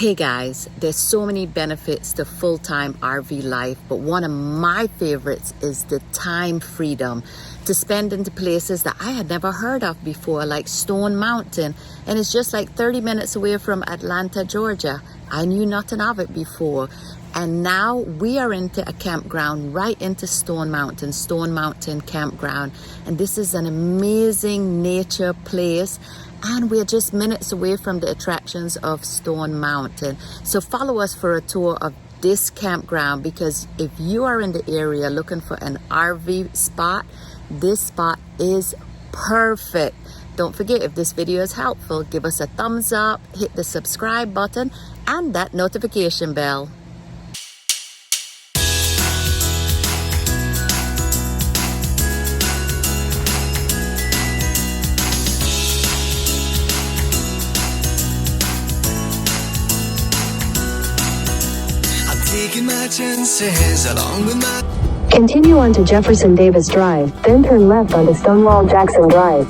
Hey guys, there's so many benefits to full-time RV life, but one of my favorites is the time freedom to spend into places that I had never heard of before, like Stone Mountain, and it's just like 30 minutes away from Atlanta, Georgia. I knew nothing of it before, and now we are into a campground right into Stone Mountain Campground, and this is an amazing nature place. And we're just minutes away from the attractions of Stone Mountain. So follow us for a tour of this campground, because if you are in the area looking for an RV spot, this spot is perfect. Don't forget, if this video is helpful, give us a thumbs up, hit the subscribe button and that notification bell. Taking my chances along with my... Continue on to Jefferson Davis Drive, then turn left onto Stonewall Jackson Drive.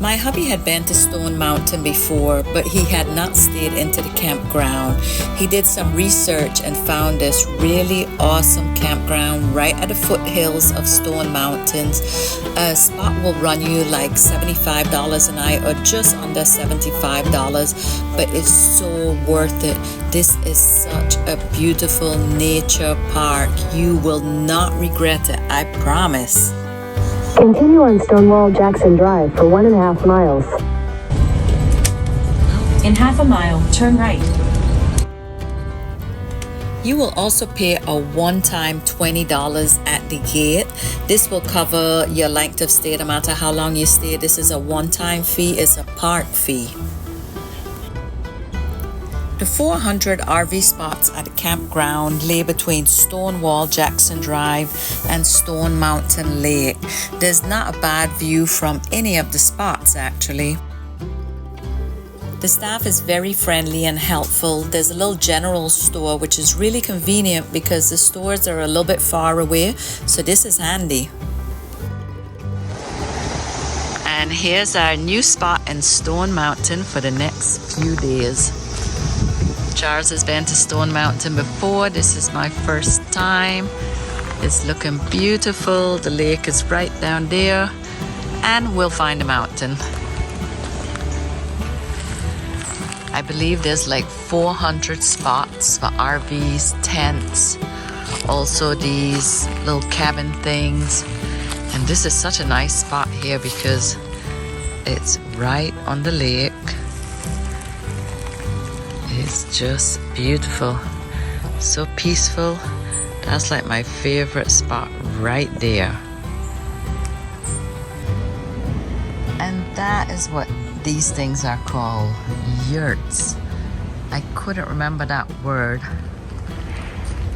My hubby had been to Stone Mountain before, but he had not stayed into the campground. He did some research and found this really awesome campground right at the foothills of Stone Mountains. A spot will run you like $75 a night or just under $75, but it's so worth it. This is such a beautiful nature park. You will not regret it, I promise. Continue on Stonewall Jackson Drive for 1.5 miles. In half a mile, turn right. You will also pay a one-time $20 at the gate. This will cover your length of stay, no matter how long you stay. This is a one-time fee, it's a park fee. The 400 RV spots at the campground lay between Stonewall Jackson Drive and Stone Mountain Lake. There's not a bad view from any of the spots actually. The staff is very friendly and helpful. There's a little general store which is really convenient because the stores are a little bit far away, so this is handy. And here's our new spot in Stone Mountain for the next few days. Charles has been to Stone Mountain before. This is my first time. It's looking beautiful. The lake is right down there, and we'll find a mountain. I believe there's like 400 spots for RVs, tents, also these little cabin things. And this is such a nice spot here because it's right on the lake. It's just beautiful, so peaceful. That's like my favorite spot right there. And that is what these things are called, yurts. I couldn't remember that word,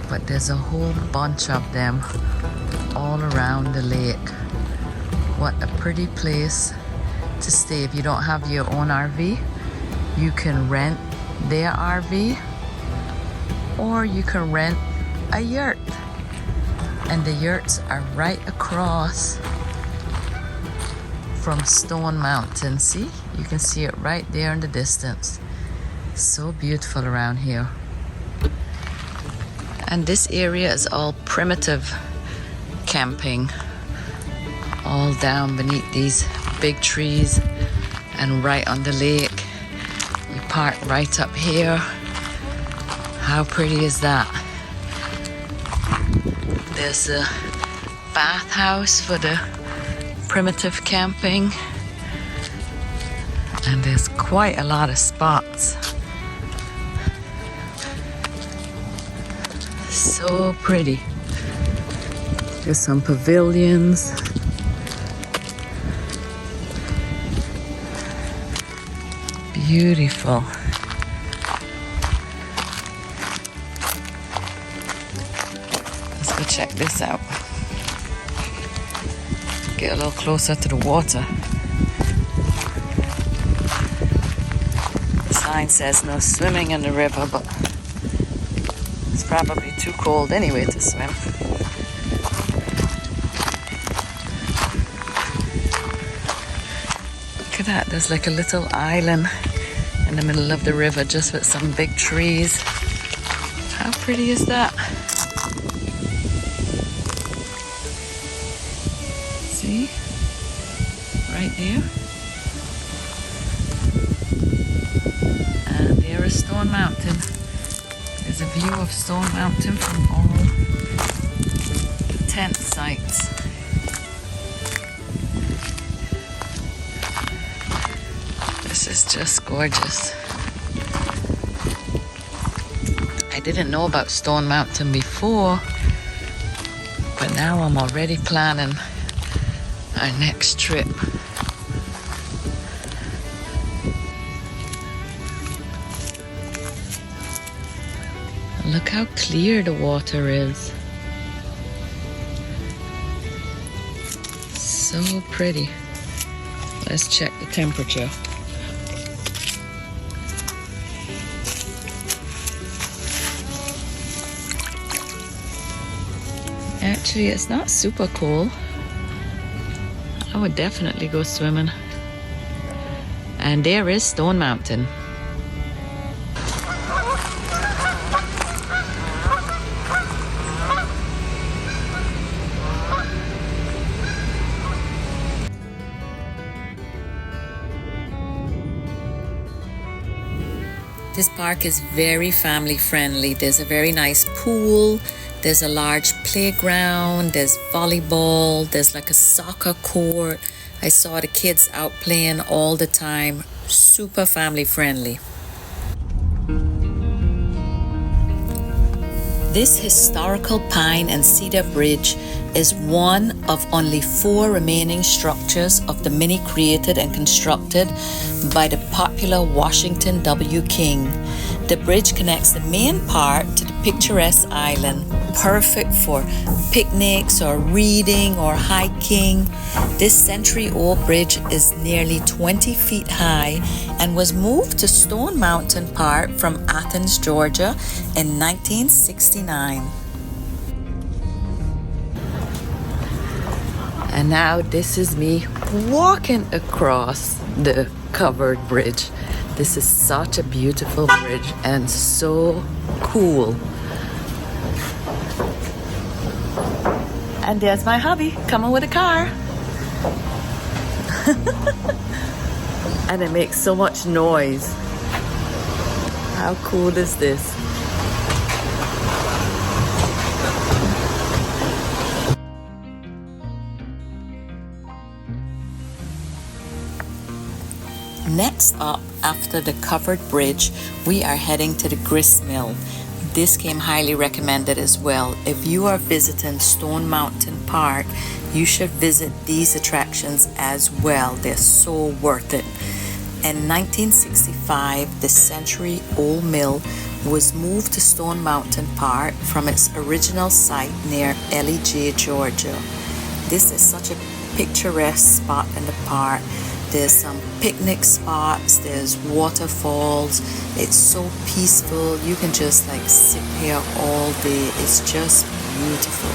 but there's a whole bunch of them all around the lake. What a pretty place to stay. If you don't have your own RV, you can rent their RV, or you can rent a yurt, and the yurts are right across from Stone Mountain. See, you can see it right there in the distance. So beautiful around here. And this area is all primitive camping, all down beneath these big trees and right on the lake. You park right up here. How pretty is that? There's a bathhouse for the primitive camping, and there's quite a lot of spots. So pretty. There's some pavilions. Beautiful. Let's go check this out. Get a little closer to the water. The sign says no swimming in the river, but it's probably too cold anyway to swim. Look at that, there's like a little island, and in the middle of the river just with some big trees. How pretty is that? See? Right there. And there is Stone Mountain. There's a view of Stone Mountain from all the tent sites. This is just gorgeous. I didn't know about Stone Mountain before, but now I'm already planning our next trip. Look how clear the water is. So pretty. Let's check the temperature. Actually, it's not super cold. I would definitely go swimming. And there is Stone Mountain. This park is very family friendly. There's a very nice pool. There's a large playground. There's volleyball. There's like a soccer court. I saw the kids out playing all the time. Super family friendly. This historical pine and cedar bridge is one of only 4 remaining structures of the many created and constructed by the popular Washington W. King. The bridge connects the main part to the picturesque island, perfect for picnics or reading or hiking. This century-old bridge is nearly 20 feet high and was moved to Stone Mountain Park from Athens, Georgia in 1969. And now this is me walking across the covered bridge. This is such a beautiful bridge and so cool. And there's my hubby coming with a car. And it makes so much noise. How cool is this? Next up, after the covered bridge, we are heading to the grist mill. This came highly recommended as well. If you are visiting Stone Mountain Park, you should visit these attractions as well. They're so worth it. In 1965, the century-old mill was moved to Stone Mountain Park from its original site near Ellijay, Georgia. This is such a picturesque spot in the park. There's some picnic spots, there's waterfalls. It's so peaceful. You can just like sit here all day. It's just beautiful.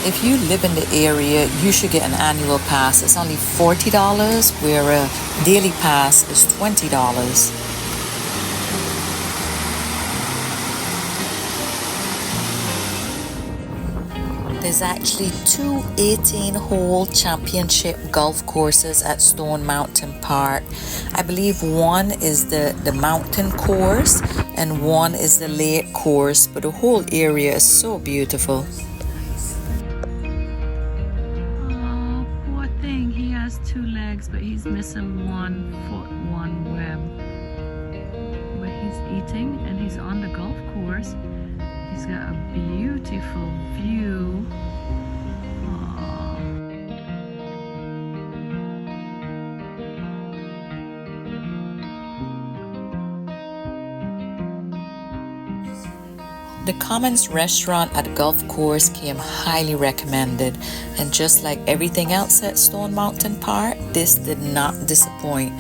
If you live in the area, you should get an annual pass. It's only $40, where a daily pass is $20. There's actually 2 18-hole championship golf courses at Stone Mountain Park. I believe one is the mountain course and one is the lake course, but the whole area is so beautiful. Oh, poor thing. He has 2 legs, but he's missing 1 foot, 1 web. But he's eating and he's on the golf course. He's got a beautiful view. The Commons restaurant at the golf course came highly recommended, and just like everything else at Stone Mountain Park, this did not disappoint.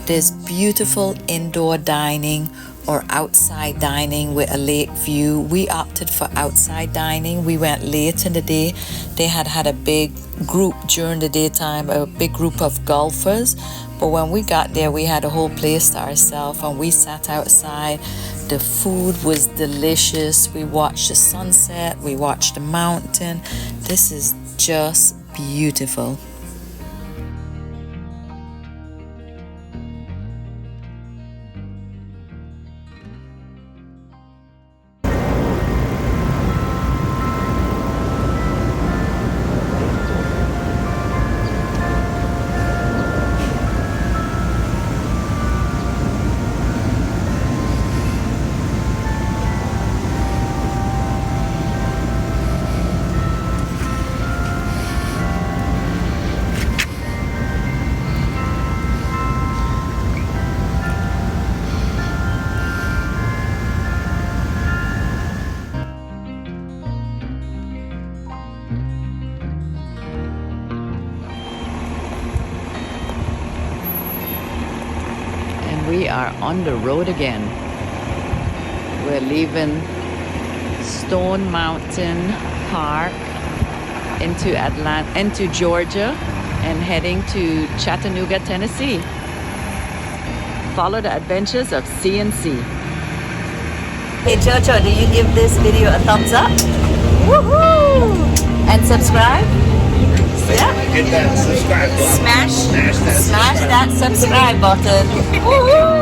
There's beautiful indoor dining, or outside dining with a lake view. We opted for outside dining. We went late in the day. They had a big group during the daytime, a big group of golfers. But when we got there, we had a whole place to ourselves and we sat outside. The food was delicious. We watched the sunset. We watched the mountain. This is just beautiful. We are on the road again. We're leaving Stone Mountain Park into Georgia and heading to Chattanooga, Tennessee. Follow the adventures of C&C. Hey Jojo, do you give this video a thumbs up? Woohoo! And subscribe? Yeah. Hit that subscribe button. Smash that subscribe button. Woohoo!